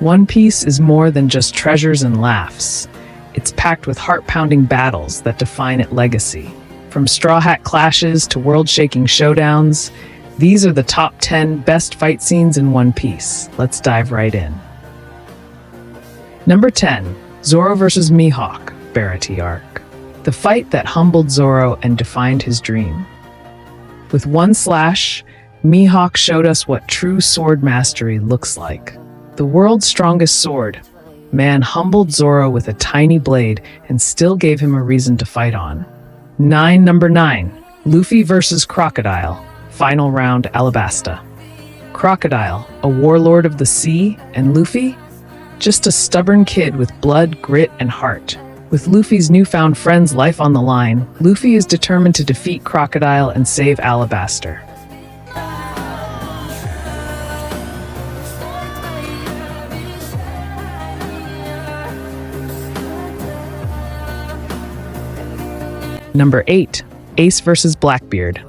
One Piece is more than just treasures and laughs. It's packed with heart-pounding battles that define its legacy. From Straw Hat clashes to world-shaking showdowns, these are the top 10 best fight scenes in One Piece. Let's dive right in. Number 10. Zoro vs. Mihawk, Barati Arc. The fight that humbled Zoro and defined his dream. With one slash, Mihawk showed us what true sword mastery looks like. The world's strongest sword, man humbled Zoro with a tiny blade and still gave him a reason to fight on. Number 9. Luffy vs. Crocodile, Final Round Alabasta. Crocodile, a warlord of the sea, and Luffy? Just a stubborn kid with blood, grit, and heart. With Luffy's newfound friend's life on the line, Luffy is determined to defeat Crocodile and save Alabasta. Number 8. Ace vs. Blackbeard.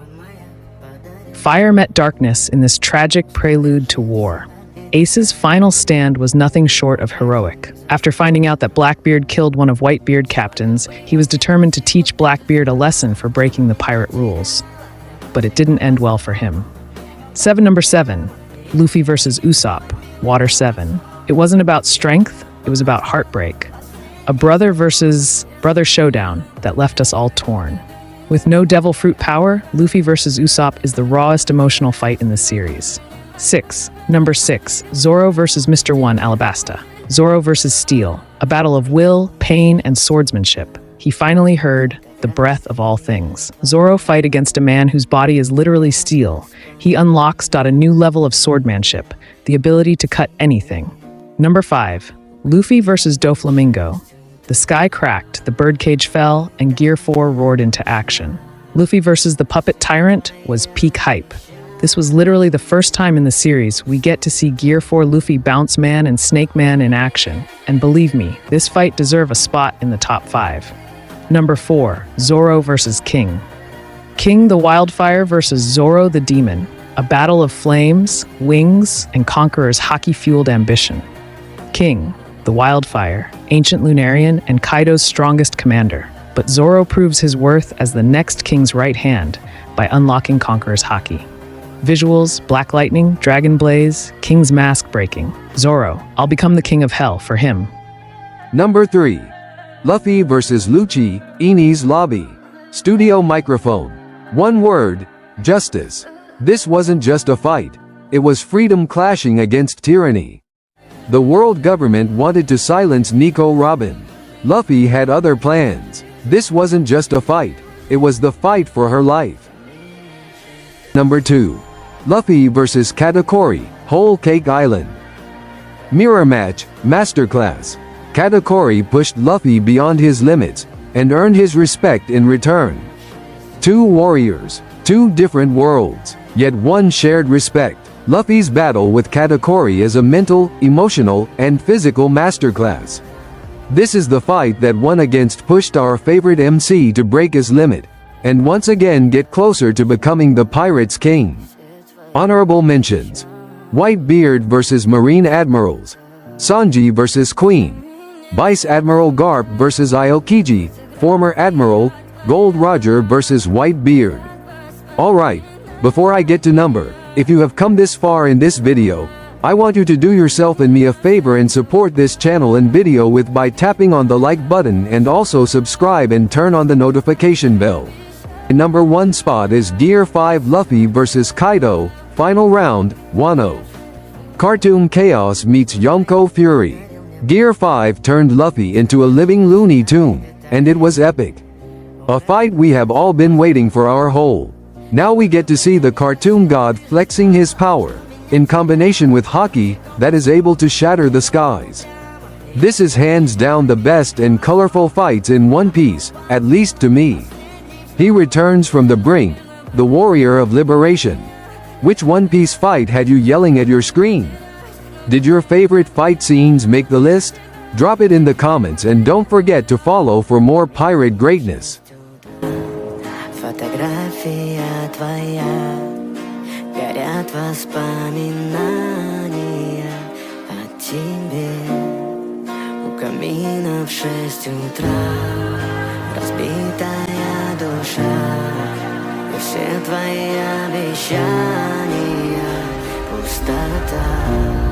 Fire met darkness in this tragic prelude to war. Ace's final stand was nothing short of heroic. After finding out that Blackbeard killed one of Whitebeard's captains, he was determined to teach Blackbeard a lesson for breaking the pirate rules. But it didn't end well for him. Number 7. Luffy vs. Usopp, Water 7. It wasn't about strength, it was about heartbreak. A brother versus brother showdown that left us all torn. With no devil fruit power, Luffy vs. Usopp is the rawest emotional fight in the series. Number 6. Zoro vs. Mr. 1 Alabasta. Zoro vs. Steel, a battle of will, pain, and swordsmanship. He finally heard the breath of all things. Zoro fight against a man whose body is literally steel. He unlocks a new level of swordmanship, the ability to cut anything. Number 5. Luffy vs. Do Flamingo. The sky cracked, the birdcage fell, and Gear 4 roared into action. Luffy vs. the Puppet Tyrant was peak hype. This was literally the first time in the series we get to see Gear 4 Luffy Bounce Man and Snake Man in action. And believe me, this fight deserves a spot in the top 5. Number 4. Zoro vs. King. King the Wildfire vs. Zoro the Demon. A battle of flames, wings, and Conqueror's hockey-fueled ambition. King, the Wildfire, ancient Lunarian, and Kaido's strongest commander. But Zoro proves his worth as the next King's right hand by unlocking Conqueror's haki. Visuals, Black Lightning, Dragon Blaze, King's mask breaking. Zoro, I'll become the king of hell for him. Number 3. Luffy vs. Lucci, Enies Lobby. Studio microphone. One word, justice. This wasn't just a fight. It was freedom clashing against tyranny. The world government wanted to silence Nico Robin. Luffy had other plans. This wasn't just a fight. It was the fight for her life. Number 2. Luffy vs. Katakuri, Whole Cake Island. Mirror match, masterclass. Katakuri pushed Luffy beyond his limits and earned his respect in return. Two warriors, two different worlds, yet one shared respect. Luffy's battle with Katakuri is a mental, emotional, and physical masterclass. This is the fight that won against pushed our favorite MC to break his limit and once again get closer to becoming the Pirates King. Honorable mentions: Whitebeard vs. Marine Admirals, Sanji vs. Queen, Vice Admiral Garp vs. Aokiji, former Admiral, Gold Roger vs. Whitebeard. Alright, before I get to number, if you have come this far in this video, I want you to do yourself and me a favor and support this channel and video by tapping on the like button and also subscribe and turn on the notification bell. Number 1 spot is Gear 5 Luffy vs. Kaido, Final Round, Wano. Cartoon Chaos meets Yonko Fury. Gear 5 turned Luffy into a living Looney Tune, and it was epic. A fight we have all been waiting for our whole. Now we get to see the cartoon god flexing his power, in combination with haki, that is able to shatter the skies. This is hands down the best and colorful fights in One Piece, at least to me. He returns from the brink, the warrior of liberation. Which One Piece fight had you yelling at your screen? Did your favorite fight scenes make the list? Drop it in the comments and don't forget to follow for more pirate greatness. Фотография твоя, горят воспоминания о тебе у камина в 6 утра. Разбитая душа, и все твои обещания пустота.